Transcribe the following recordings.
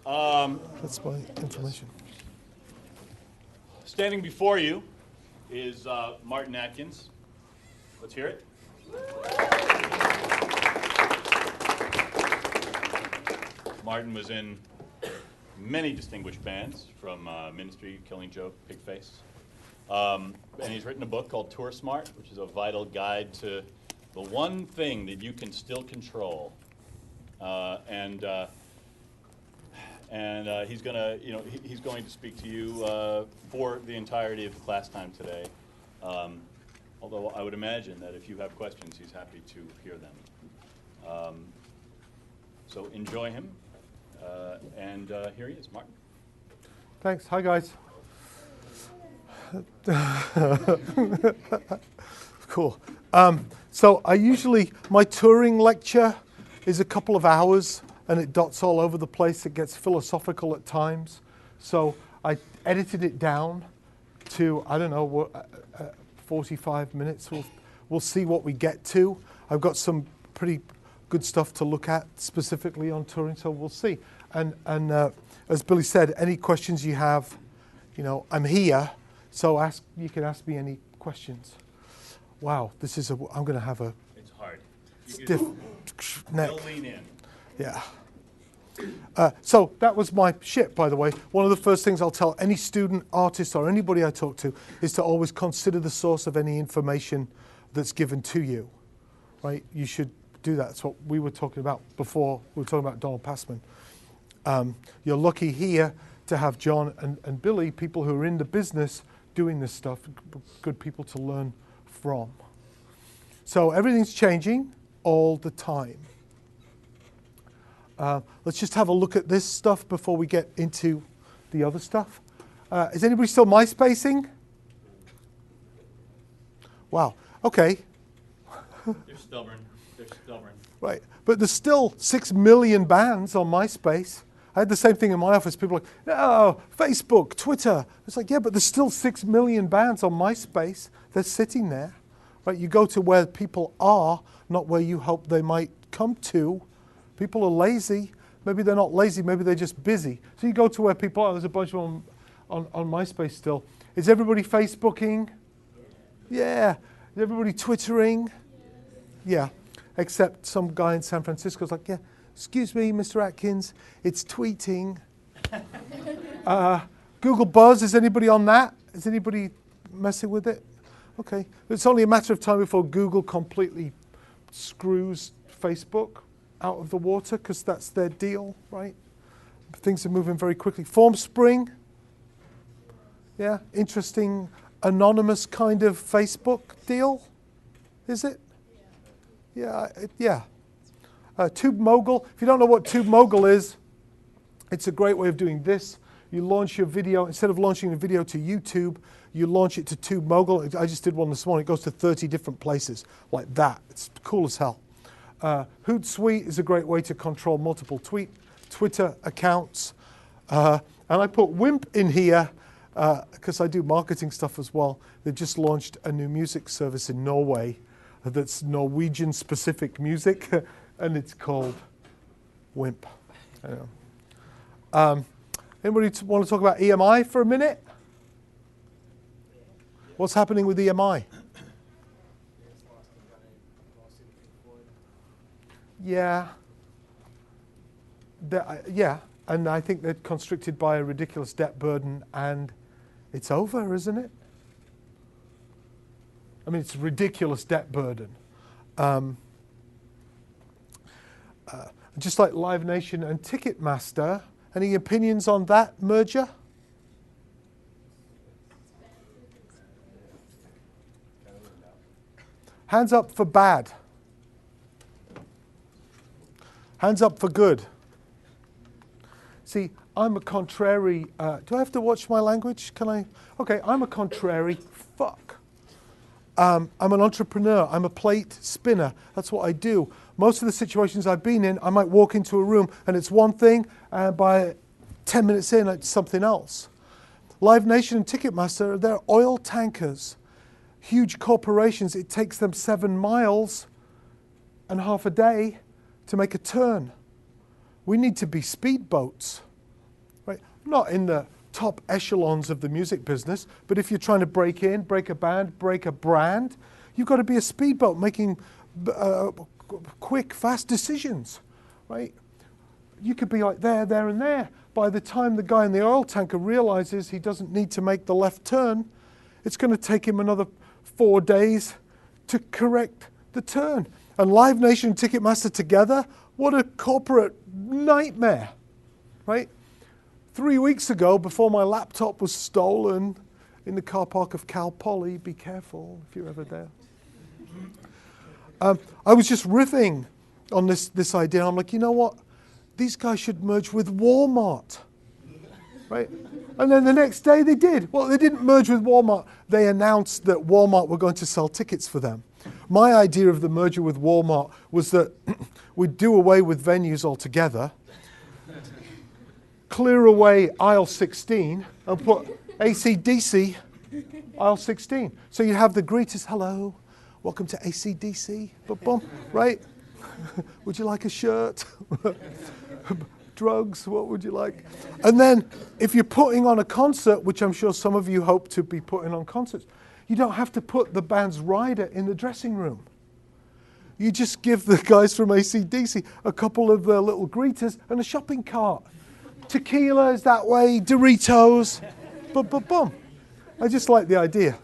That's my information. Standing before you is Martin Atkins. Let's hear it. Martin was in many distinguished bands, from Ministry, Killing Joke, Pigface. And he's written a book called Tour Smart, which is a vital guide to the one thing that you can still control. And he's gonna, he's going to speak to you for the entirety of the class time today. Although I would imagine that if you have questions, he's happy to hear them. So enjoy him. And here he is, Martin. Thanks. Hi, guys. Cool. So my touring lecture is a couple of hours, and it dots all over the place. It gets philosophical at times. So I edited it down to, 45 minutes. We'll see what we get to. I've got some pretty good stuff to look at specifically on touring, so we'll see. And as Billy said, any questions you have, I'm here, so you can ask me any questions. Wow, I'm going to have a it's hard. Stiff neck. They'll lean in. Yeah. So that was my shit, by the way. One of the first things I'll tell any student, artist, or anybody I talk to is to always consider the source of any information that's given to you, right? You should do that. That's what we were talking about before. We were talking about Donald Passman. You're lucky here to have John and Billy, people who are in the business doing this stuff, good people to learn from. So everything's changing all the time. Let's just have a look at this stuff before we get into the other stuff. Is anybody still MySpacing? Wow, okay. They're stubborn. Right, but there's still 6 million bands on MySpace. I had the same thing in my office. People are like, no, Facebook, Twitter. It's like, yeah, but there's still 6 million bands on MySpace. They're sitting there. Right, you go to where people are, not where you hope they might come to. People are lazy. Maybe they're not lazy, maybe they're just busy. So you go to where people are. There's a bunch of them on MySpace still. Is everybody Facebooking? Yeah. Is everybody Twittering? Yeah. Except some guy in San Francisco's like, yeah, excuse me, Mr. Atkins, it's tweeting. Google Buzz, is anybody on that? Is anybody messing with it? Okay. It's only a matter of time before Google completely screws Facebook out of the water, because that's their deal, right? Things are moving very quickly. FormSpring, yeah, interesting anonymous kind of Facebook deal, is it? Yeah, yeah. TubeMogul, if you don't know what TubeMogul is, it's a great way of doing this. You launch your video, instead of launching a video to YouTube, you launch it to TubeMogul. I just did one this morning. It goes to 30 different places like that. It's cool as hell. Hootsuite is a great way to control multiple Twitter accounts. And I put WIMP in here because I do marketing stuff as well. They just launched a new music service in Norway that's Norwegian-specific music, and it's called WIMP. Anybody want to talk about EMI for a minute? What's happening with EMI? Yeah. Yeah, and I think they're constricted by a ridiculous debt burden, and it's over, isn't it? I mean, it's a ridiculous debt burden. Just like Live Nation and Ticketmaster, any opinions on that merger? Hands up for bad. Hands up for good. See, I'm a contrary. Do I have to watch my language? Can I? Okay, I'm a contrary fuck. I'm an entrepreneur. I'm a plate spinner. That's what I do. Most of the situations I've been in, I might walk into a room and it's one thing, and by 10 minutes in, it's something else. Live Nation and Ticketmaster, they're oil tankers. Huge corporations. It takes them 7 miles and half a day to make a turn. We need to be speedboats, not in the top echelons of the music business, but if you're trying to break in, break a band, break a brand, you've got to be a speedboat making quick, fast decisions, right? You could be like there, there, and there. By the time the guy in the oil tanker realizes he doesn't need to make the left turn, it's going to take him another 4 days to correct the turn. And Live Nation and Ticketmaster together, what a corporate nightmare, right? 3 weeks ago, before my laptop was stolen in the car park of Cal Poly, be careful if you're ever there. I was just riffing on this idea. I'm like, you know what? These guys should merge with Walmart, right? And then the next day they did. Well, they didn't merge with Walmart. They announced that Walmart were going to sell tickets for them. My idea of the merger with Walmart was that we'd do away with venues altogether, clear away aisle 16 and put AC/DC aisle 16. So you have the greeters, hello, welcome to AC/DC, boom, right? Would you like a shirt? Drugs, what would you like? And then if you're putting on a concert, which I'm sure some of you hope to be putting on concerts, you don't have to put the band's rider in the dressing room. You just give the guys from AC/DC a couple of their little greeters and a shopping cart. Tequila is that way, Doritos, boom. I just like the idea.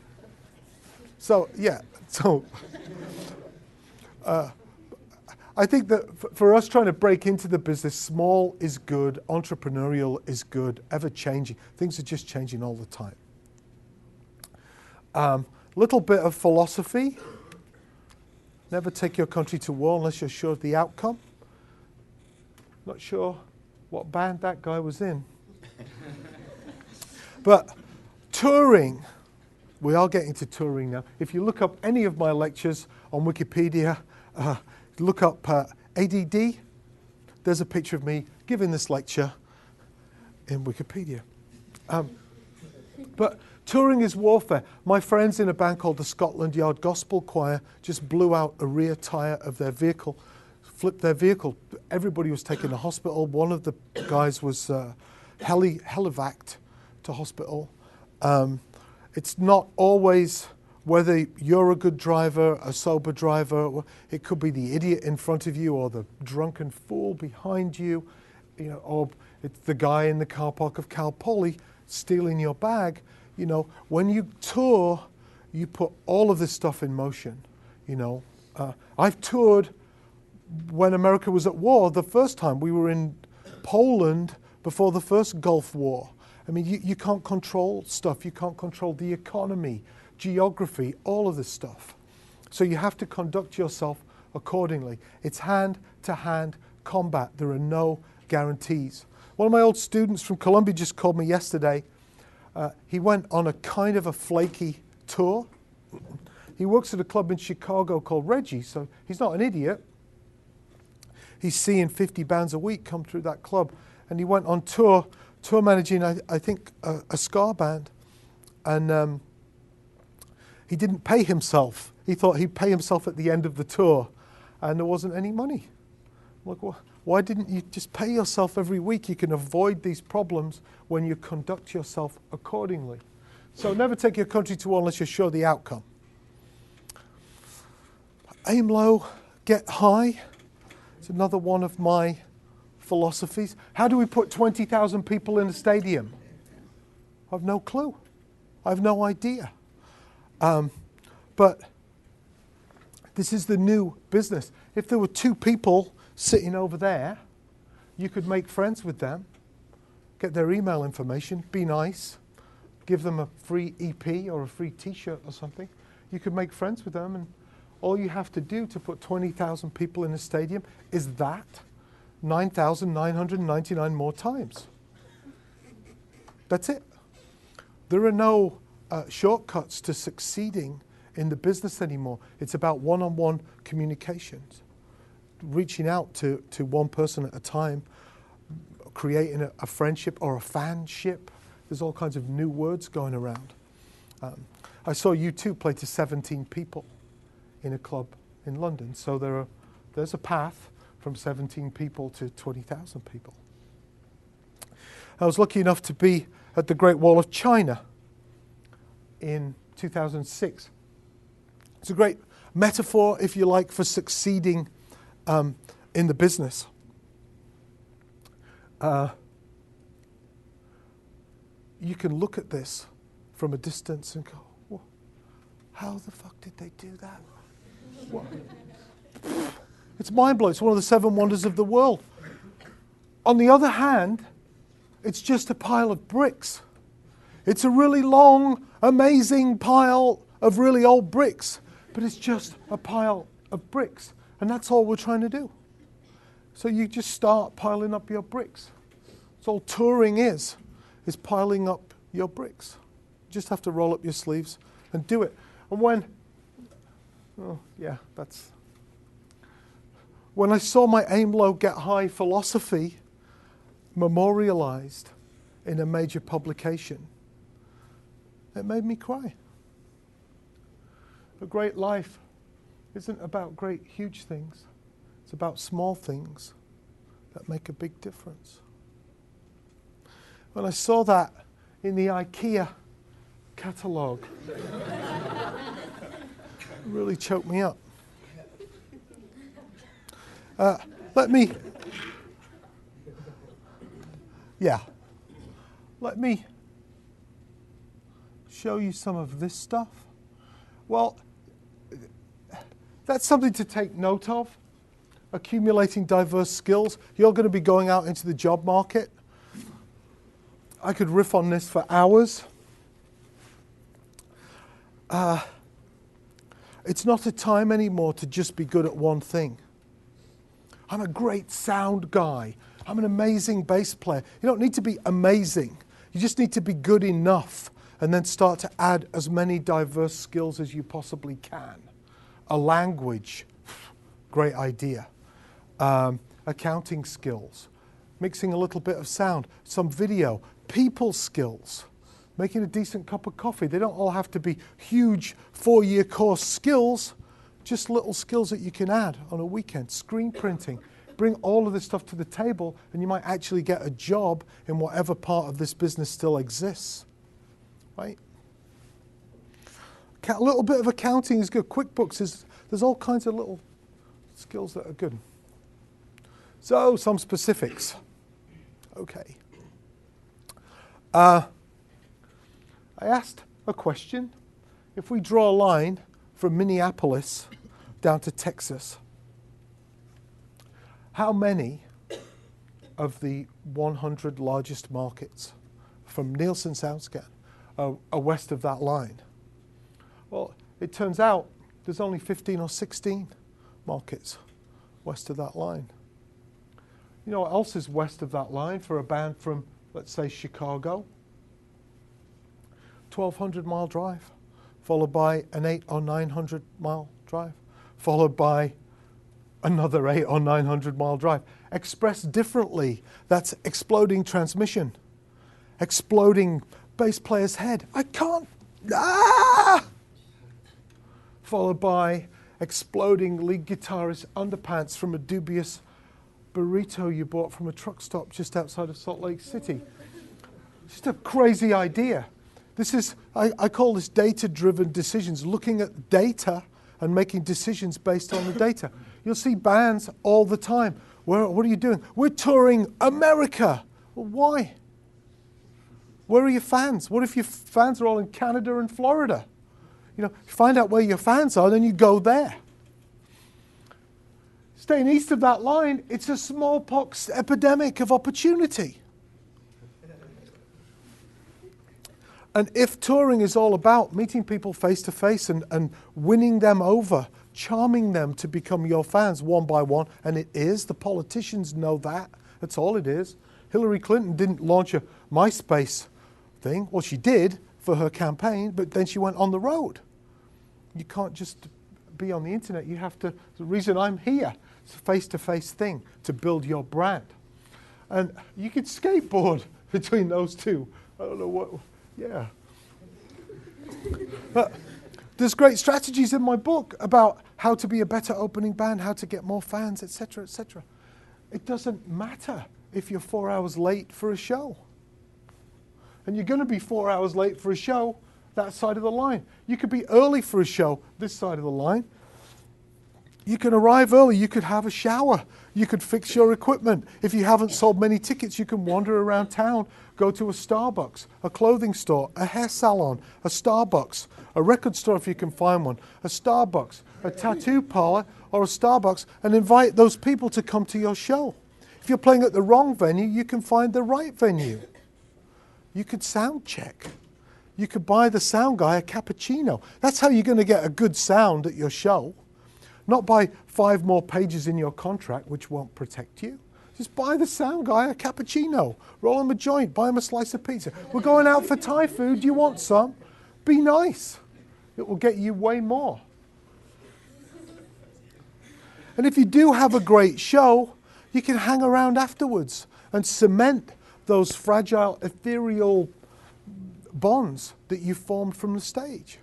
So, yeah, I think that for us trying to break into the business, small is good, entrepreneurial is good, ever changing. Things are just changing all the time. Little bit of philosophy. Never take your country to war unless you're sure of the outcome. Not sure what band that guy was in. But touring, we are getting to touring now. If you look up any of my lectures on Wikipedia, look up ADD, there's a picture of me giving this lecture in Wikipedia. But touring is warfare. My friends in a band called the Scotland Yard Gospel Choir just blew out a rear tire of their vehicle, flipped their vehicle. Everybody was taken to hospital. One of the guys was helivaced to hospital. It's not always whether you're a good driver, a sober driver. It could be the idiot in front of you or the drunken fool behind you, or it's the guy in the car park of Cal Poly stealing your bag. When you tour, you put all of this stuff in motion. I've toured when America was at war. The first time we were in Poland before the first Gulf War. I mean, you can't control stuff. You can't control the economy, geography, all of this stuff. So you have to conduct yourself accordingly. It's hand-to-hand combat. There are no guarantees. One of my old students from Columbia just called me yesterday. He went on a kind of a flaky tour. He works at a club in Chicago called Reggie, so he's not an idiot. He's seeing 50 bands a week come through that club. And he went on tour managing, I think, a ska band. And he didn't pay himself. He thought he'd pay himself at the end of the tour. And there wasn't any money. I'm like, well, why didn't you just pay yourself every week? You can avoid these problems when you conduct yourself accordingly. So never take your country to war unless you're sure of the outcome. Aim low, get high. It's another one of my philosophies. How do we put 20,000 people in a stadium? I have no clue. I have no idea. But this is the new business. If there were 2 people sitting over there, you could make friends with them, get their email information, be nice, give them a free EP or a free t-shirt or something. You could make friends with them, and all you have to do to put 20,000 people in a stadium is that 9,999 more times. That's it. There are no shortcuts to succeeding in the business anymore. It's about one-on-one communications, reaching out to one person at a time, creating a friendship or a fanship. There's all kinds of new words going around. I saw U2 play to 17 people in a club in London. So there's a path from 17 people to 20,000 people. I was lucky enough to be at the Great Wall of China in 2006. It's a great metaphor, if you like, for succeeding in the business. You can look at this from a distance and go, well, how the fuck did they do that? What? It's mind-blowing. It's one of the 7 wonders of the world. On the other hand, it's just a pile of bricks. It's a really long, amazing pile of really old bricks, but it's just a pile of bricks. And that's all we're trying to do. So you just start piling up your bricks. That's all touring is piling up your bricks. You just have to roll up your sleeves and do it. And when I saw my aim low, get high philosophy memorialized in a major publication, it made me cry. A great life isn't about great, huge things. It's about small things that make a big difference. When I saw that in the IKEA catalogue, it really choked me up. Let me show you some of this stuff. Well, that's something to take note of. Accumulating diverse skills. You're going to be going out into the job market. I could riff on this for hours. It's not a time anymore to just be good at one thing. I'm a great sound guy. I'm an amazing bass player. You don't need to be amazing. You just need to be good enough and then start to add as many diverse skills as you possibly can. A language, great idea. Accounting skills, mixing a little bit of sound, some video, people skills, making a decent cup of coffee. They don't all have to be huge 4-year course skills, just little skills that you can add on a weekend. Screen printing. Bring all of this stuff to the table and you might actually get a job in whatever part of this business still exists. Right? A little bit of accounting is good. QuickBooks there's all kinds of little skills that are good. So, some specifics. Okay. I asked a question. If we draw a line from Minneapolis down to Texas, how many of the 100 largest markets from Nielsen SoundScan are west of that line? Well, it turns out there's only 15 or 16 markets west of that line. You know what else is west of that line for a band from, let's say, Chicago? 1,200-mile drive, followed by an 800 or 900-mile drive, followed by another 800 or 900-mile drive. Expressed differently, that's exploding transmission, exploding bass player's head. I can't, followed by exploding lead guitarist underpants from a dubious burrito you bought from a truck stop just outside of Salt Lake City. Just a crazy idea. This is, I call this data-driven decisions, looking at data and making decisions based on the data. You'll see bands all the time. What are you doing? We're touring America. Well, why? Where are your fans? What if your fans are all in Canada and Florida? You know, find out where your fans are, then you go there. Staying east of that line, it's a smallpox epidemic of opportunity. And if touring is all about meeting people face to face and winning them over, charming them to become your fans one by one, and it is, the politicians know that, that's all it is. Hillary Clinton didn't launch a MySpace thing. Well, she did for her campaign, but then she went on the road. You can't just be on the internet. You have to, the reason I'm here, it's a face-to-face thing to build your brand. And you could skateboard between those two. I don't know what, yeah. But there's great strategies in my book about how to be a better opening band, how to get more fans, etc., etc. It doesn't matter if you're 4 hours late for a show. and you're going to be 4 hours late for a show that side of the line. You could be early for a show this side of the line. You can arrive early. You could have a shower. You could fix your equipment. If you haven't sold many tickets, you can wander around town, go to a Starbucks, a clothing store, a hair salon, a Starbucks, a record store if you can find one, a Starbucks, a tattoo parlor, or a Starbucks, and invite those people to come to your show. If you're playing at the wrong venue, you can find the right venue. You could sound check. You could buy the sound guy a cappuccino. That's how you're going to get a good sound at your show. Not by 5 more pages in your contract, which won't protect you. Just buy the sound guy a cappuccino. Roll him a joint. Buy him a slice of pizza. We're going out for Thai food. Do you want some? Be nice. It will get you way more. And if you do have a great show, you can hang around afterwards and cement those fragile, ethereal bonds that you formed from the stage.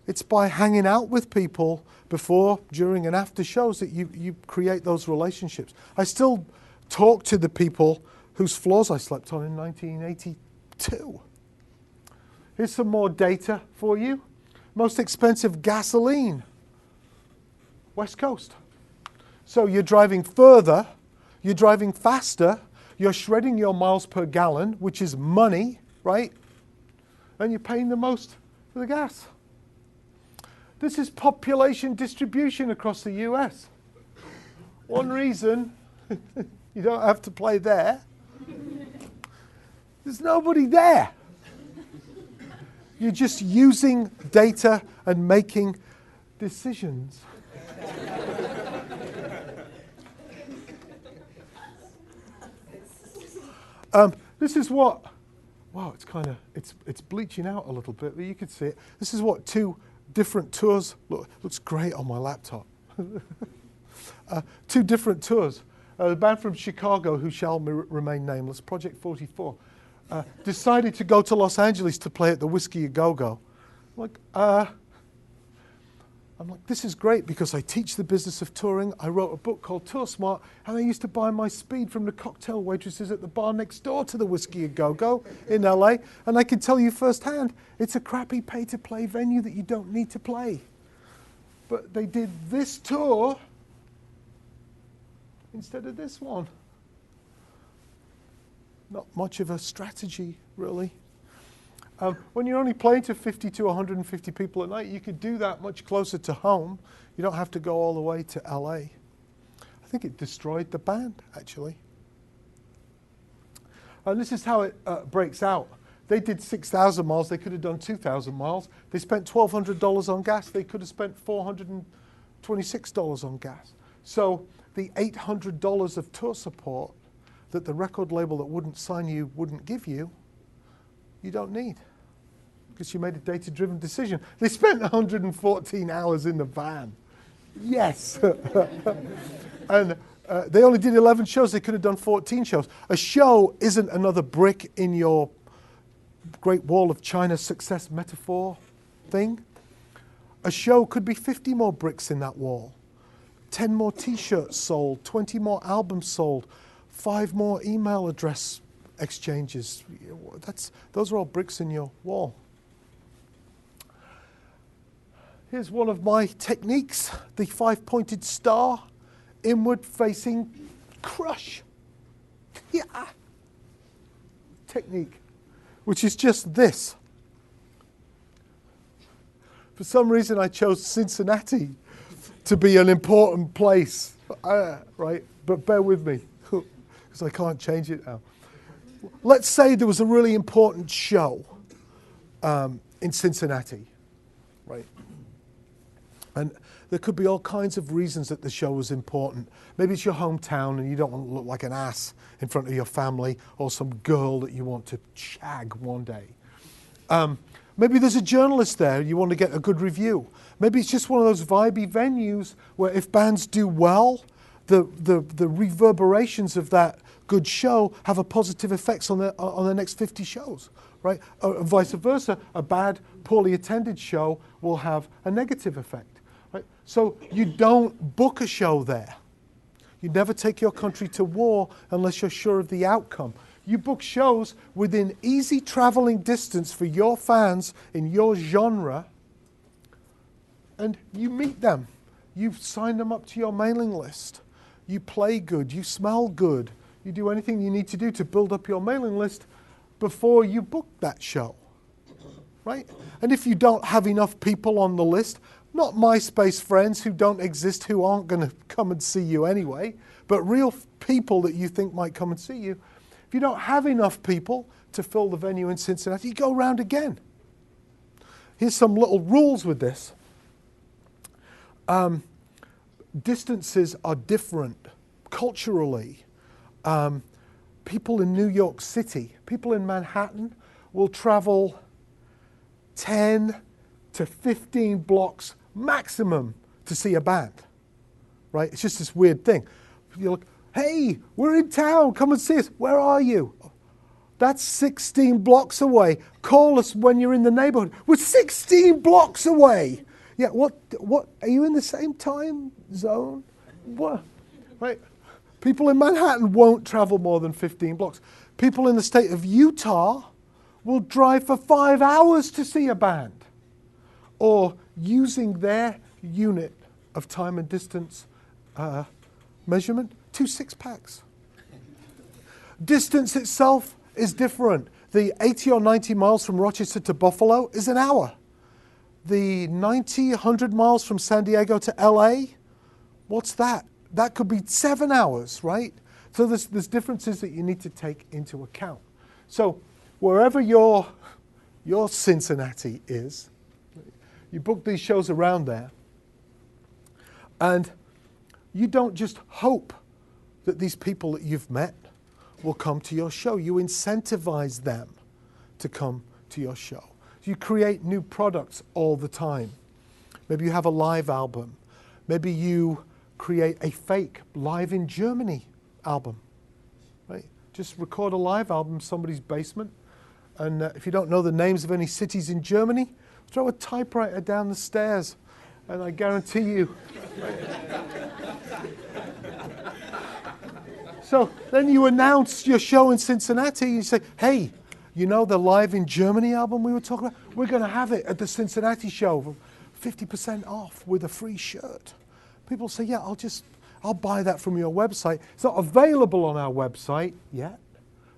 It's by hanging out with people before, during, and after shows that you create those relationships. I still talk to the people whose floors I slept on in 1982. Here's some more data for you. Most expensive gasoline, West Coast. So you're driving further, you're driving faster, you're shredding your miles per gallon, which is money, right? And you're paying the most for the gas. This is population distribution across the US. One reason you don't have to play there, there's nobody there. You're just using data and making decisions. This is what, wow, it's bleaching out a little bit, but you can see it. This is what 2 different tours, looks great on my laptop. 2 different tours. The band from Chicago, who shall remain nameless, Project 44, decided to go to Los Angeles to play at the Whiskey A Go-Go. I'm like, this is great because I teach the business of touring. I wrote a book called Tour Smart, and I used to buy my speed from the cocktail waitresses at the bar next door to the Whiskey A Go-Go in LA. And I can tell you firsthand, it's a crappy pay-to-play venue that you don't need to play. But they did this tour instead of this one. Not much of a strategy, really. When you're only playing to 50 to 150 people a night, you could do that much closer to home. You don't have to go all the way to LA. I think it destroyed the band, actually. And this is how it breaks out. They did 6,000 miles. They could have done 2,000 miles. They spent $1,200 on gas. They could have spent $426 on gas. So the $800 of tour support that the record label that wouldn't sign you wouldn't give you, you don't need, because you made a data-driven decision. They spent 114 hours in the van. Yes. And they only did 11 shows. They could have done 14 shows. A show isn't another brick in your Great Wall of China success metaphor thing. A show could be 50 more bricks in that wall, 10 more T-shirts sold, 20 more albums sold, 5 more email address exchanges. Those are all bricks in your wall. Here's one of my techniques, the 5-pointed star, inward facing crush. Yeah. Technique, which is just this. For some reason I chose Cincinnati to be an important place, right? But bear with me, because I can't change it now. Let's say there was a really important show in Cincinnati, right? And there could be all kinds of reasons that the show was important. Maybe it's your hometown and you don't want to look like an ass in front of your family or some girl that you want to shag one day. Maybe there's a journalist there, you want to get a good review. Maybe it's just one of those vibey venues where if bands do well, the reverberations of that good show have a positive effects on the next 50 shows, right? Vice versa, a bad, poorly attended show will have a negative effect, right? So you don't book a show there. You never take your country to war unless you're sure of the outcome. You book shows within easy traveling distance for your fans in your genre, and you meet them. You sign them up to your mailing list. You play good, you smell good. You do anything you need to do to build up your mailing list before you book that show, right? And if you don't have enough people on the list, not MySpace friends who don't exist, who aren't going to come and see you anyway, but real people that you think might come and see you, if you don't have enough people to fill the venue in Cincinnati, you go around again. Here's some little rules with this. Distances are different culturally. People in New York City, people in Manhattan will travel 10 to 15 blocks maximum to see a band, right? It's just this weird thing. You're like, hey, we're in town, come and see us. Where are you? That's 16 blocks away. Call us when you're in the neighborhood. We're 16 blocks away. Yeah, what, are you in the same time zone? What, right? People in Manhattan won't travel more than 15 blocks. People in the state of Utah will drive for 5 hours to see a band, or using their unit of time and distance measurement, 2 6-packs. Distance itself is different. The 80 or 90 miles from Rochester to Buffalo is an hour. The 90, 100 miles from San Diego to LA, what's that? That could be 7 hours, right? So there's differences that you need to take into account. So wherever your Cincinnati is, you book these shows around there, and you don't just hope that these people that you've met will come to your show. You incentivize them to come to your show. You create new products all the time. Maybe you have a live album. Maybe you create a fake live in Germany album, right? Just record a live album in somebody's basement, and if you don't know the names of any cities in Germany, throw a typewriter down the stairs, and I guarantee you. So then you announce your show in Cincinnati, you say, hey, you know the Live in Germany album we were talking about? We're going to have it at the Cincinnati show, 50% off with a free shirt. People say, yeah, I'll buy that from your website. It's not available on our website yet.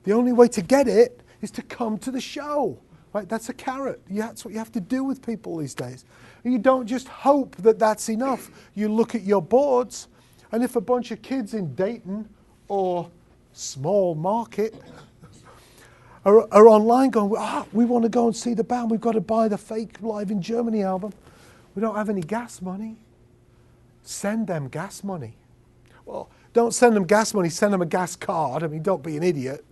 The only way to get it is to come to the show, right? That's a carrot. Yeah, that's what you have to do with people these days. And you don't just hope that that's enough. You look at your boards, and if a bunch of kids in Dayton or small market are online going, we want to go and see the band. We've got to buy the fake Live in Germany album. We don't have any gas money. Send them gas money. Well, don't send them gas money, send them a gas card. I mean, don't be an idiot.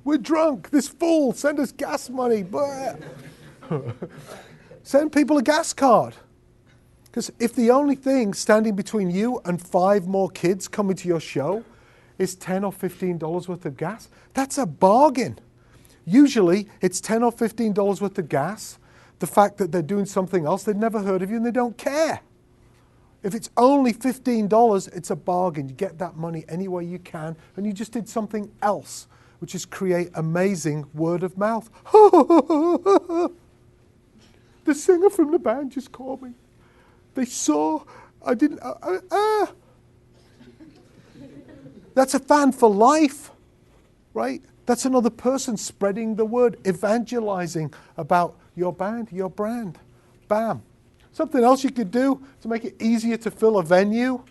We're drunk, this fool, send us gas money. Send people a gas card. Because if the only thing standing between you and 5 more kids coming to your show is $10 or $15 worth of gas, that's a bargain. Usually, it's $10 or $15 worth of gas, the fact that they're doing something else, they've never heard of you and they don't care. If it's only $15, it's a bargain. You get that money any way you can, and you just did something else, which is create amazing word of mouth. The singer from the band just called me. They saw, I didn't, That's a fan for life, right? That's another person spreading the word, evangelizing about your band, your brand. Bam. Something else you could do to make it easier to fill a venue,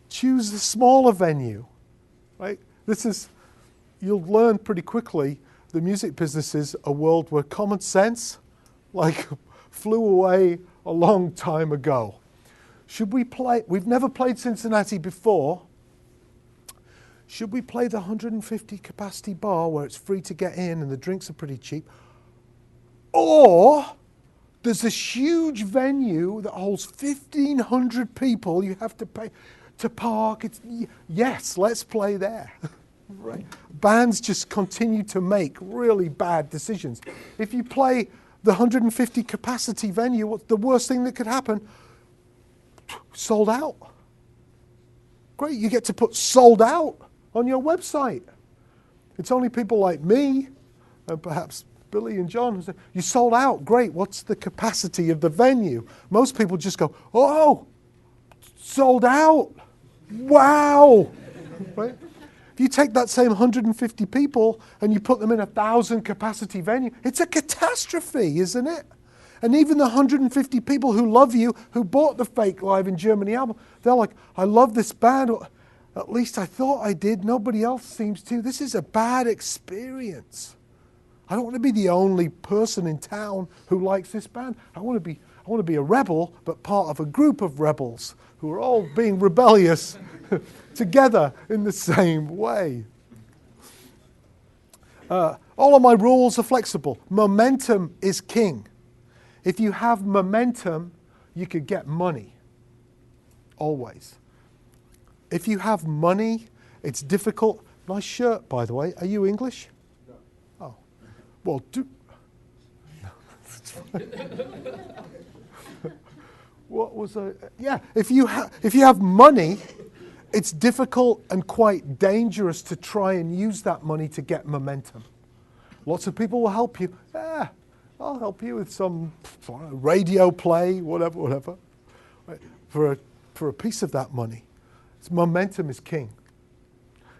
choose a smaller venue, right? You'll learn pretty quickly the music business is a world where common sense, flew away a long time ago. Should we play, we've never played Cincinnati before, should we play the 150 capacity bar where it's free to get in and the drinks are pretty cheap? Or there's this huge venue that holds 1,500 people. You have to pay to park. Yes, let's play there. Right? Bands just continue to make really bad decisions. If you play the 150 capacity venue, what's the worst thing that could happen? Sold out. Great, you get to put sold out on your website. It's only people like me, and perhaps Billy and John, who say, you sold out, great, what's the capacity of the venue? Most people just go, oh, sold out, wow, right? If you take that same 150 people and you put them in a 1,000 capacity venue, it's a catastrophe, isn't it? And even the 150 people who love you, who bought the fake Live in Germany album, they're like, I love this band. At least I thought I did. Nobody else seems to. This is a bad experience. I don't want to be the only person in town who likes this band. I want to be a rebel, but part of a group of rebels who are all being rebellious together in the same way. All of my rules are flexible. Momentum is king. If you have momentum, you could get money. Always. If you have money, it's difficult. Nice shirt, by the way. Are you English? No. Oh. Well, what was I? Yeah, if you have money, it's difficult and quite dangerous to try and use that money to get momentum. Lots of people will help you. I'll help you with some radio play, whatever, right? For a piece of that money. Momentum is king.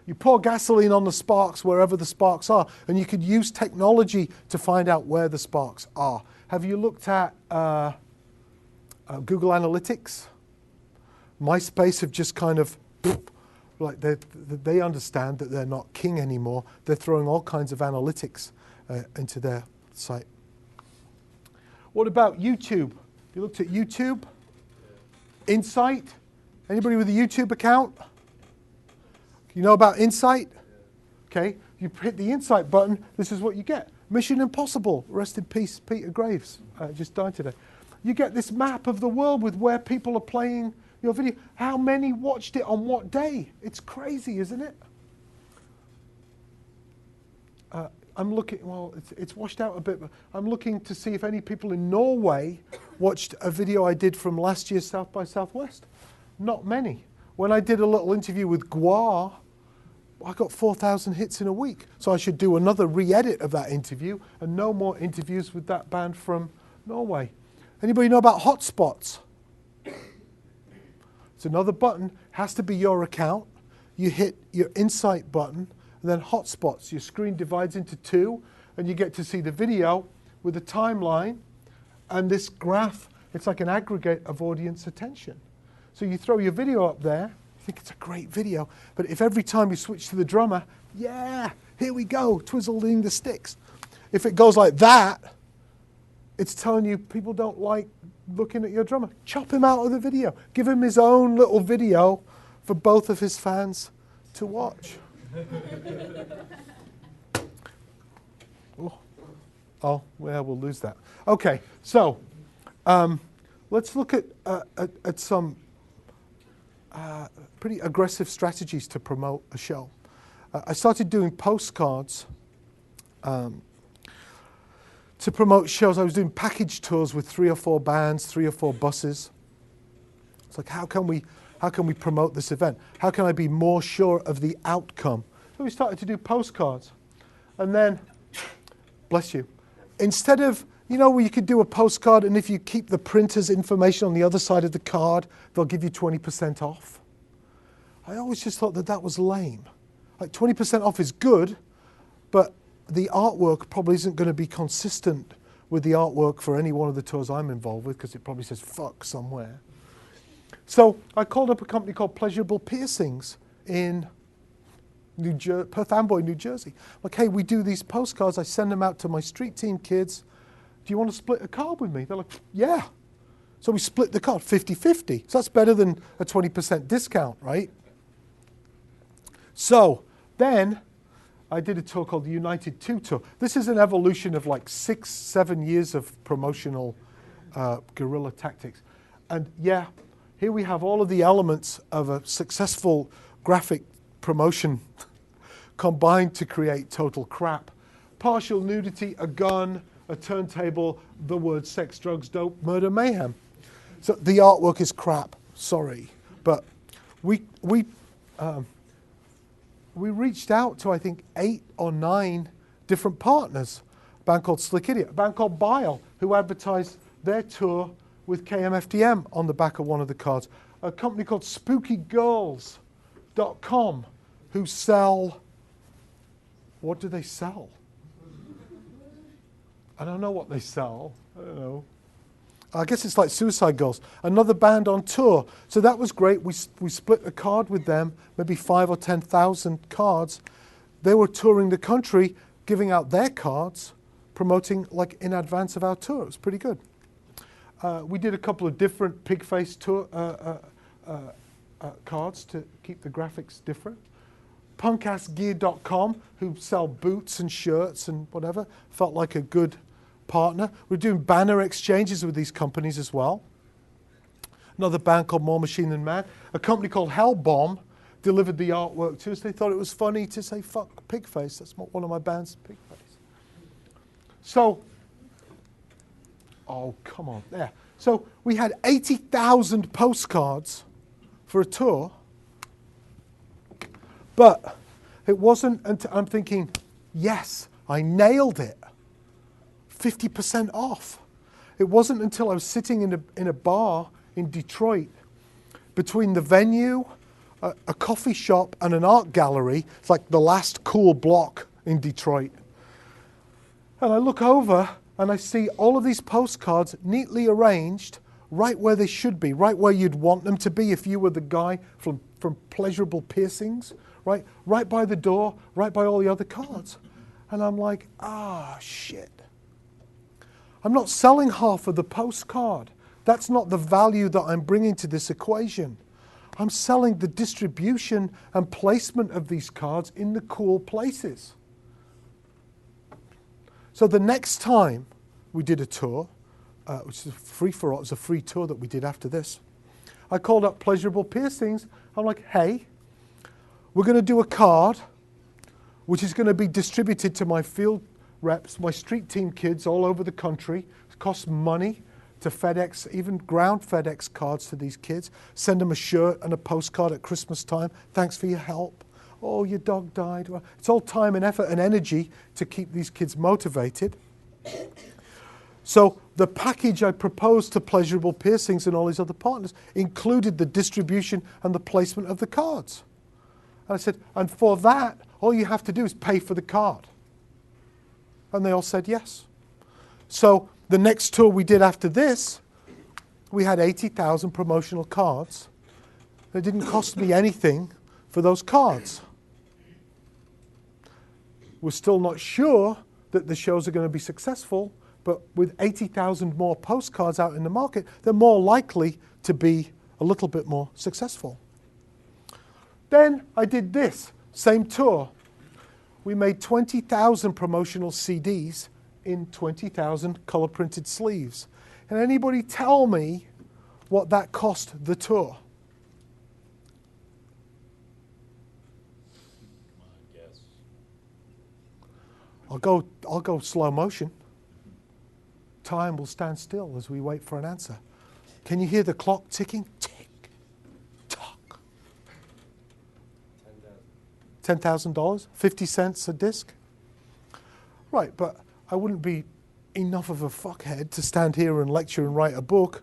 You pour gasoline on the sparks wherever the sparks are, and you could use technology to find out where the sparks are. Have you looked at Google Analytics? MySpace have just kind of, like they understand that they're not king anymore. They're throwing all kinds of analytics into their site. What about YouTube? You looked at YouTube? Insight? Anybody with a YouTube account? You know about Insight? Okay, you hit the Insight button, this is what you get. Mission Impossible, rest in peace, Peter Graves, just died today. You get this map of the world with where people are playing your video. How many watched it on what day? It's crazy, isn't it? I'm looking, well, it's washed out a bit, but I'm looking to see if any people in Norway watched a video I did from last year's South by Southwest. Not many. When I did a little interview with Guar, I got 4,000 hits in a week. So I should do another re-edit of that interview and no more interviews with that band from Norway. Anybody know about hotspots? It's another button, has to be your account. You hit your Insight button, and then hotspots. Your screen divides into two, and you get to see the video with a timeline, and this graph, it's like an aggregate of audience attention. So you throw your video up there, you think it's a great video, but if every time you switch to the drummer, yeah, here we go, twizzling the sticks. If it goes like that, it's telling you people don't like looking at your drummer. Chop him out of the video. Give him his own little video for both of his fans to watch. Oh, well, we'll lose that. Okay, so let's look at some pretty aggressive strategies to promote a show. I started doing postcards to promote shows. I was doing package tours with 3 or 4 bands, 3 or 4 buses. It's like, how can we promote this event? How can I be more sure of the outcome? So we started to do postcards. And then, bless you, instead of, you know, where you could do a postcard and if you keep the printer's information on the other side of the card, they'll give you 20% off. I always just thought that was lame. Like 20% off is good, but the artwork probably isn't going to be consistent with the artwork for any one of the tours I'm involved with because it probably says fuck somewhere. So I called up a company called Pleasurable Piercings in Perth Amboy, New Jersey. Like, hey, we do these postcards. I send them out to my street team kids. Do you want to split a card with me? They're like, yeah. So we split the card, 50-50. So that's better than a 20% discount, right? So then I did a tour called the United 2 Tour. This is an evolution of like 6-7 years of promotional guerrilla tactics. And yeah, here we have all of the elements of a successful graphic promotion combined to create total crap. Partial nudity, a gun, a turntable, the word sex, drugs, dope, murder, mayhem. So the artwork is crap, sorry. But we we reached out to, I think, 8 or 9 different partners. A band called Slick Idiot, a band called Bile, who advertised their tour with KMFDM on the back of one of the cards. A company called SpookyGirls.com, who sell, what do they sell? I don't know what they sell. I don't know. I guess it's like Suicide Girls. Another band on tour. So that was great. We split a card with them, maybe 5 or 10,000 cards. They were touring the country, giving out their cards, promoting like in advance of our tour. It was pretty good. We did a couple of different pig face tour cards to keep the graphics different. Punkassgear.com, who sell boots and shirts and whatever, felt like a good partner. We're doing banner exchanges with these companies as well. Another band called More Machine Than Man. A company called Hellbomb delivered the artwork to us. They thought it was funny to say, fuck Pigface. That's one of my bands, Pigface. So, oh, come on, there. So we had 80,000 postcards for a tour. But it wasn't until I'm thinking, yes, I nailed it. 50% off. It wasn't until I was sitting in a bar in Detroit between the venue, a coffee shop, and an art gallery. It's like the last cool block in Detroit. And I look over and I see all of these postcards neatly arranged right where they should be, right where you'd want them to be if you were the guy from Pleasurable Piercings. Right by the door, right by all the other cards. And I'm like, shit. I'm not selling half of the postcard. That's not the value that I'm bringing to this equation. I'm selling the distribution and placement of these cards in the cool places. So the next time we did a tour, which is a free-for-all, it was a free tour that we did after this, I called up Pleasurable Piercings. I'm like, hey, we're going to do a card which is going to be distributed to my field reps, my street team kids all over the country. It costs money to FedEx, even ground FedEx cards to these kids. Send them a shirt and a postcard at Christmas time. Thanks for your help. Oh, your dog died. Well, it's all time and effort and energy to keep these kids motivated. So the package I proposed to Pleasurable Piercings and all these other partners included the distribution and the placement of the cards. And I said, and for that, all you have to do is pay for the card. And they all said yes. So the next tour we did after this, we had 80,000 promotional cards. It didn't cost me anything for those cards. We're still not sure that the shows are going to be successful, but with 80,000 more postcards out in the market, they're more likely to be a little bit more successful. Then I did this, same tour. We made 20,000 promotional CDs in 20,000 color-printed sleeves. Can anybody tell me what that cost the tour? Yes. I'll go slow motion. Time will stand still as we wait for an answer. Can you hear the clock ticking? Tick, tock. $10,000, 50 cents a disc. Right, but I wouldn't be enough of a fuckhead to stand here and lecture and write a book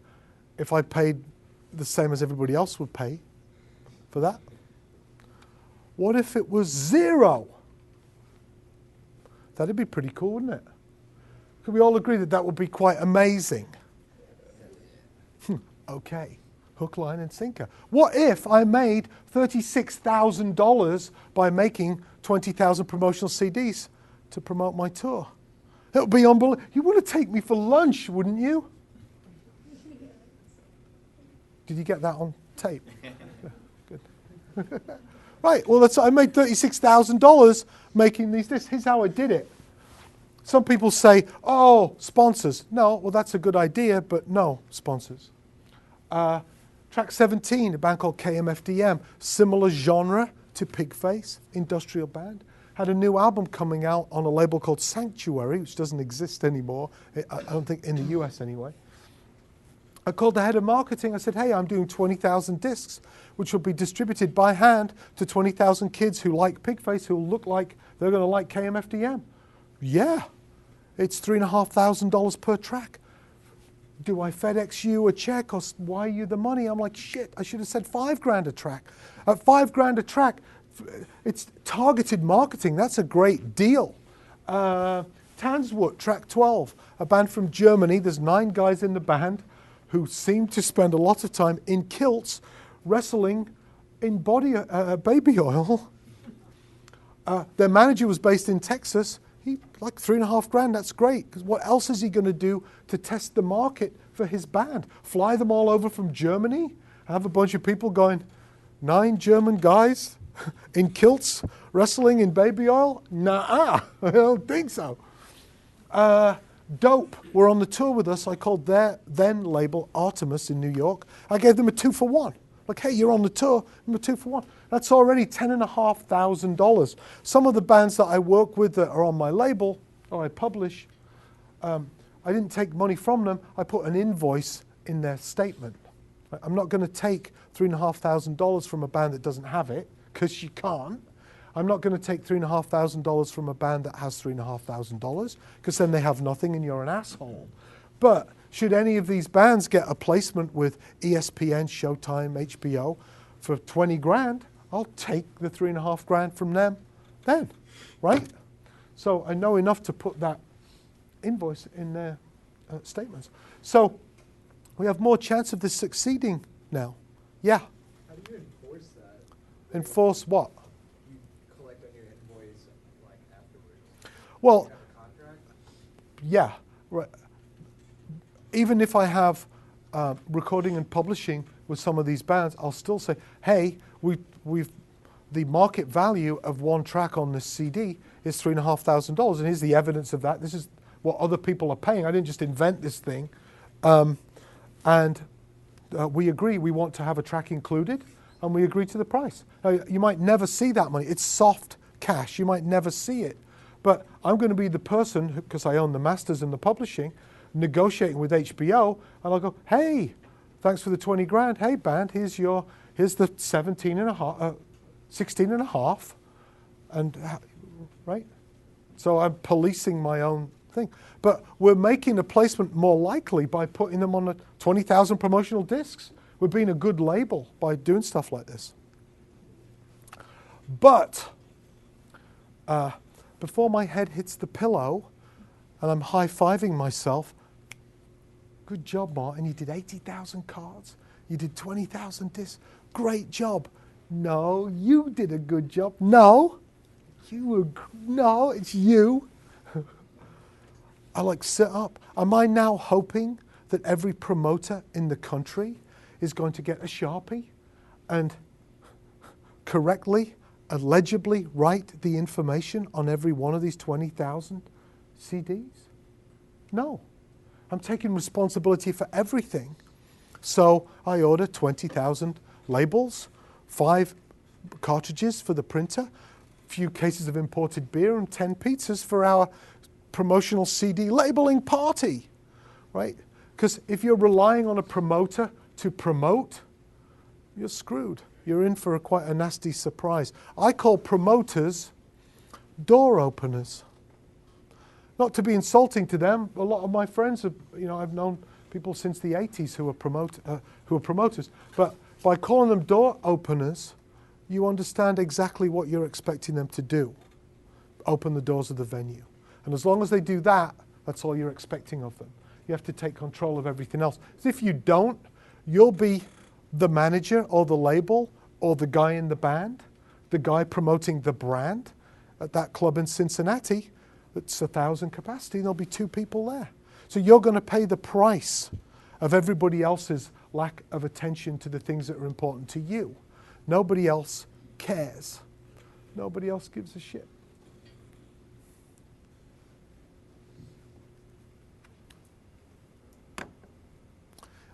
if I paid the same as everybody else would pay for that. What if it was $0? That'd be pretty cool, wouldn't it? Could we all agree that that would be quite amazing? Okay, hook, line, and sinker. What if I made $36,000 by making 20,000 promotional CDs to promote my tour? It would be unbelievable. You want to take me for lunch, wouldn't you? Did you get that on tape? Good. Right, well, I made $36,000 making these. Here's how I did it. Some people say, oh, sponsors. No, well, that's a good idea, but no sponsors. Track 17, a band called KMFDM, similar genre to Pigface, industrial band. Had a new album coming out on a label called Sanctuary, which doesn't exist anymore, I don't think in the US anyway. I called the head of marketing. I said, hey, I'm doing 20,000 discs, which will be distributed by hand to 20,000 kids who like Pigface, who look like they're going to like KMFDM. Yeah, it's $3,500 per track. Do I FedEx you a check or wire you the money? I'm like, shit, I should have said $5,000 a track. At $5,000 a track, it's targeted marketing. That's a great deal. Tanzwut, track 12, a band from Germany. There's 9 guys in the band who seem to spend a lot of time in kilts wrestling in baby oil. Their manager was based in Texas. He like $3,500. That's great, because what else is he going to do to test the market for his band? Fly them all over from Germany? Have a bunch of people going, 9 German guys in kilts wrestling in baby oil? Nah, I don't think so. Dope were on the tour with us. I called their then label Artemis in New York. I gave them a 2-for-1. Like, hey, you're on the tour, I'm a 2-for-1. That's already $10,500. Some of the bands that I work with that are on my label, or I publish, I didn't take money from them. I put an invoice in their statement. I'm not going to take $3,500 from a band that doesn't have it, because you can't. I'm not going to take $3,500 from a band that has $3,500, because then they have nothing and you're an asshole. But should any of these bands get a placement with ESPN, Showtime, HBO for $20,000, I'll take the $3,500 from them then, right? So I know enough to put that invoice in their statements. So we have more chance of this succeeding now. Yeah. How do you enforce that? Enforce what? You collect on your invoice like afterwards. Well, Do you have a contract? yeah. Right. Even if I have recording and publishing with some of these bands, I'll still say, hey, the market value of one track on this CD is $3,500, and here's the evidence of that. This is what other people are paying. I didn't just invent this thing. We agree we want to have a track included, and we agree to the price. Now, you might never see that money. It's soft cash. You might never see it. But I'm going to be the person, because I own the masters and the publishing, negotiating with HBO, and I'll go, hey, thanks for the $20,000. Hey, band, here's the 16 and a half, and right? So I'm policing my own thing. But we're making a placement more likely by putting them on 20,000 promotional discs. We're being a good label by doing stuff like this. But before my head hits the pillow and I'm high-fiving myself, good job, Martin. You did 80,000 cards. You did 20,000 discs. Great job. No, you did a good job. No, it's you. I like sit up. Am I now hoping that every promoter in the country is going to get a Sharpie and correctly and legibly write the information on every one of these 20,000 CDs? No. I'm taking responsibility for everything. So I order 20,000 labels, 5 cartridges for the printer, a few cases of imported beer, and 10 pizzas for our promotional CD labeling party, right? Because if you're relying on a promoter to promote, you're screwed. You're in for quite a nasty surprise. I call promoters door openers. Not to be insulting to them, a lot of my friends have, I've known people since the 80s who are promoters. But by calling them door openers, you understand exactly what you're expecting them to do. Open the doors of the venue. And as long as they do that, that's all you're expecting of them. You have to take control of everything else. If you don't, you'll be the manager or the label or the guy in the band, the guy promoting the brand at that club in Cincinnati. It's 1,000 capacity, and there'll be 2 people there. So you're going to pay the price of everybody else's lack of attention to the things that are important to you. Nobody else cares. Nobody else gives a shit.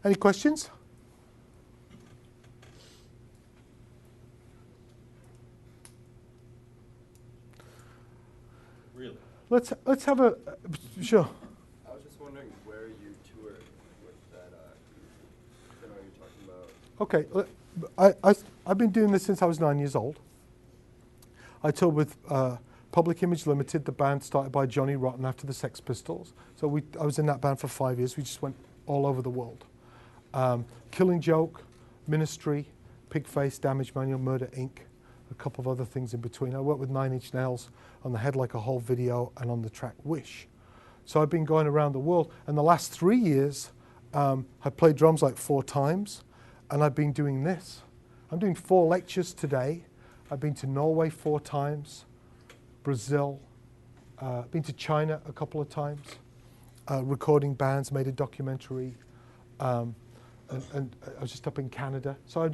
Any questions? Really? Let's have a sure. I was just wondering where you toured with that Okay, I've been doing this since I was 9 years old. I toured with Public Image Limited, the band started by Johnny Rotten after the Sex Pistols. So I was in that band for 5 years. We just went all over the world. Killing Joke, Ministry, Pigface, Damage Manual, Murder Inc., a couple of other things in between. I worked with 9 Inch Nails on the Head Like a Whole video and on the track Wish. So I've been going around the world, and the last 3 years, I played drums like 4 times, and I've been doing this. I'm doing 4 lectures today. I've been to Norway 4 times, Brazil, been to China a couple of times, recording bands, made a documentary, and I was just up in Canada. So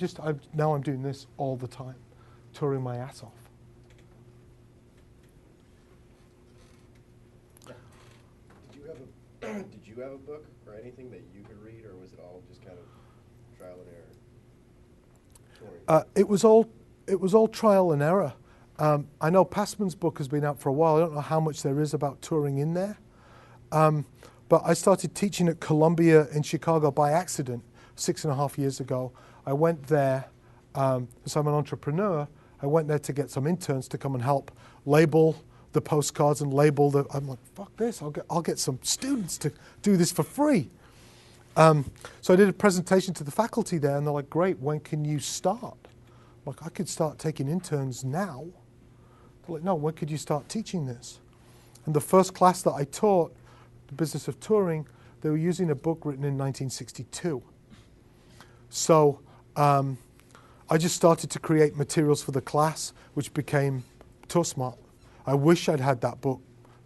now I'm doing this all the time, touring my ass off. Did you have a book or anything that you could read, or was it all just kind of trial and error? It was all trial and error. I know Passman's book has been out for a while. I don't know how much there is about touring in there. But I started teaching at Columbia in Chicago by accident 6.5 years ago. I went there, because I'm an entrepreneur, I went there to get some interns to come and help label the postcards and label the, I'm like, fuck this, I'll get some students to do this for free. So I did a presentation to the faculty there, and they're like, great, when can you start? I'm like, I could start taking interns now. They're like, no, when could you start teaching this? And the first class that I taught, the business of touring, they were using a book written in 1962. So I just started to create materials for the class, which became Tour Smart. I wish I'd had that book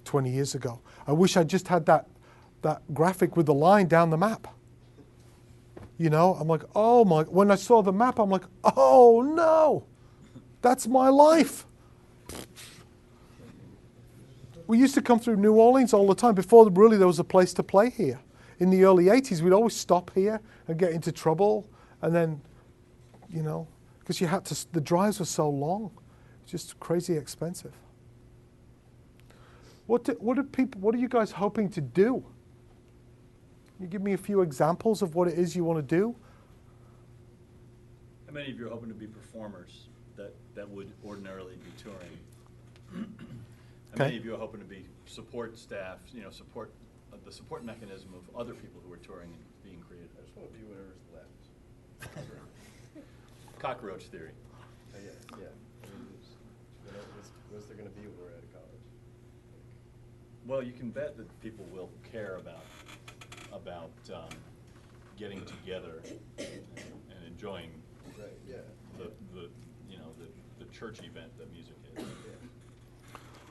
20 years ago. I wish I'd just had that graphic with the line down the map. You know, I'm like, oh my, when I saw the map, I'm like, oh no, that's my life. We used to come through New Orleans all the time. Before really there was a place to play here. In the early 80s, we'd always stop here and get into trouble. And then, you know, because you had to, the drives were so long, just crazy expensive. What are you guys hoping to do? Can you give me a few examples of what it is you want to do? How many of you are hoping to be performers that would ordinarily be touring? How many of you are hoping to be support staff, you know, the support mechanism of other people who are touring and being creative? I just want to be whatever's left. Cockroach theory. Yeah. I mean, what's there going to be when we're out of college? Well, you can bet that people will care about getting together and enjoying the church event that music is.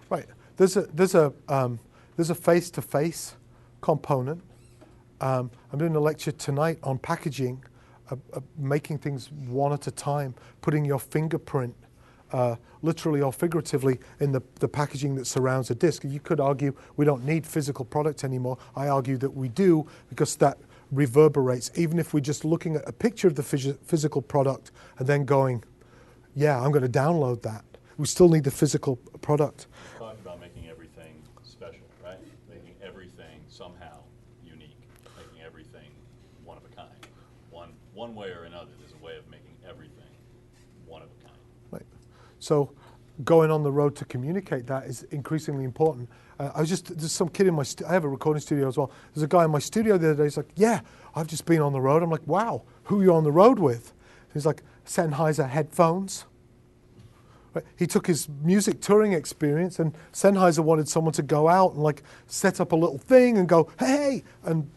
Right. There's a face-to-face component. I'm doing a lecture tonight on packaging, making things one at a time, putting your fingerprint, literally or figuratively, in the packaging that surrounds a disc. You could argue we don't need physical product anymore. I argue that we do, because that reverberates. Even if we're just looking at a picture of the physical product and then going, yeah, I'm going to download that. We still need the physical product. Talk about making everything special, right? Making everything somehow unique, making everything one of a kind. One way or another, there's a way of making everything one of a kind. Right. So going on the road to communicate that is increasingly important. There's some kid in my, I have a recording studio as well. There's a guy in my studio the other day, he's like, yeah, I've just been on the road. I'm like, wow, who are you on the road with? He's like, Sennheiser headphones. Right. He took his music touring experience, and Sennheiser wanted someone to go out and like set up a little thing and go, hey, and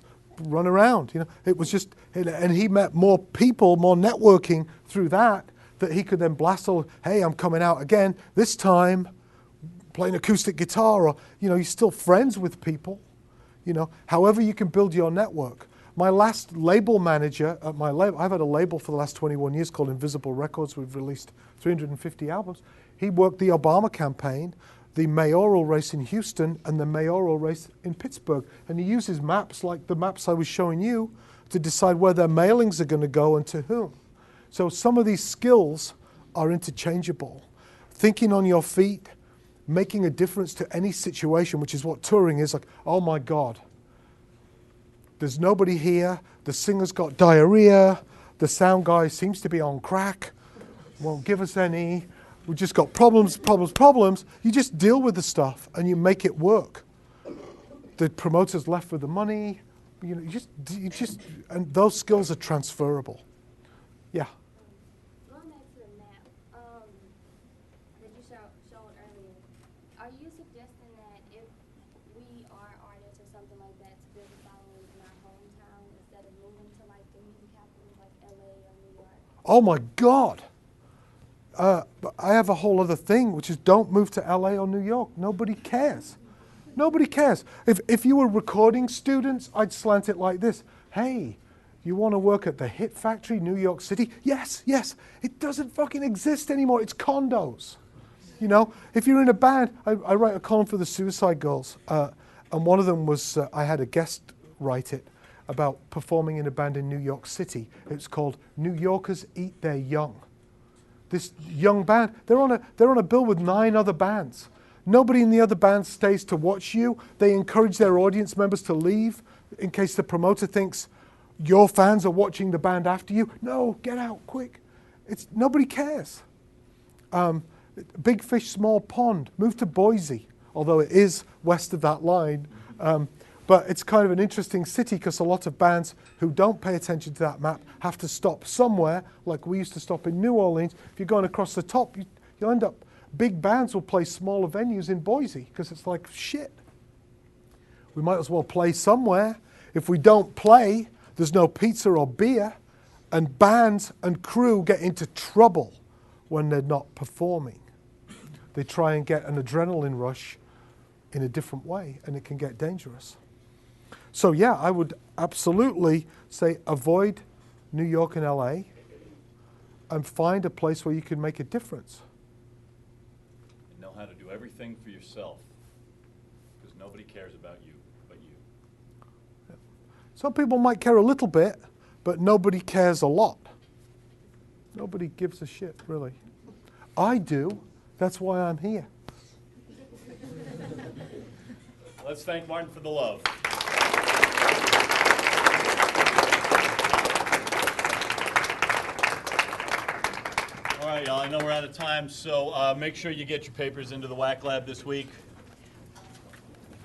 run around. You know, it was just, and he met more people, more networking through that he could then blast all, hey, I'm coming out again, this time playing acoustic guitar, or, you know, you're still friends with people, you know, however you can build your network. My last label manager at my label, I've had a label for the last 21 years called Invisible Records. We've released 350 albums. He worked the Obama campaign, the mayoral race in Houston, and the mayoral race in Pittsburgh. And he uses maps like the maps I was showing you to decide where their mailings are going to go and to whom. So some of these skills are interchangeable. Thinking on your feet, making a difference to any situation, which is what touring is, like, oh my God, there's nobody here, the singer's got diarrhea, The sound guy seems to be on crack, won't give us any. We've just got problems, problems, problems. You just deal with the stuff and you make it work. The promoter's left with the money. You know, and those skills are transferable. Yeah. Going back to the map that you showed earlier, are you suggesting that if we are artists or something like that, to build a following in our hometown instead of moving to like the music capitals like LA or New York? Oh my God. But I have a whole other thing, which is don't move to LA or New York. Nobody cares. Nobody cares. If you were recording students, I'd slant it like this. Hey, you want to work at the Hit Factory, New York City? Yes, yes. It doesn't fucking exist anymore. It's condos. You know, if you're in a band, I write a column for the Suicide Girls, and one of them was, I had a guest write it about performing in a band in New York City. It's called New Yorkers Eat Their Young. This young band, they're on a bill with 9 other bands. Nobody in the other band stays to watch you. They encourage their audience members to leave in case the promoter thinks your fans are watching the band after you. No, get out quick. Nobody cares. Big fish, small pond. Move to Boise, although it is west of that line. But it's kind of an interesting city because a lot of bands who don't pay attention to that map have to stop somewhere, like we used to stop in New Orleans. If you're going across the top, you'll end up, big bands will play smaller venues in Boise because it's like, shit. We might as well play somewhere. If we don't play, there's no pizza or beer, and bands and crew get into trouble when they're not performing. They try and get an adrenaline rush in a different way, and it can get dangerous. So yeah, I would absolutely say avoid New York and LA and find a place where you can make a difference. And know how to do everything for yourself, because nobody cares about you but you. Yeah. Some people might care a little bit, but nobody cares a lot. Nobody gives a shit, really. I do. That's why I'm here. Let's thank Martin for the love. All right, y'all, I know we're out of time, so make sure you get your papers into the WAC lab this week.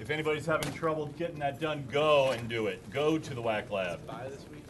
If anybody's having trouble getting that done, go and do it. Go to the WAC lab. By this week?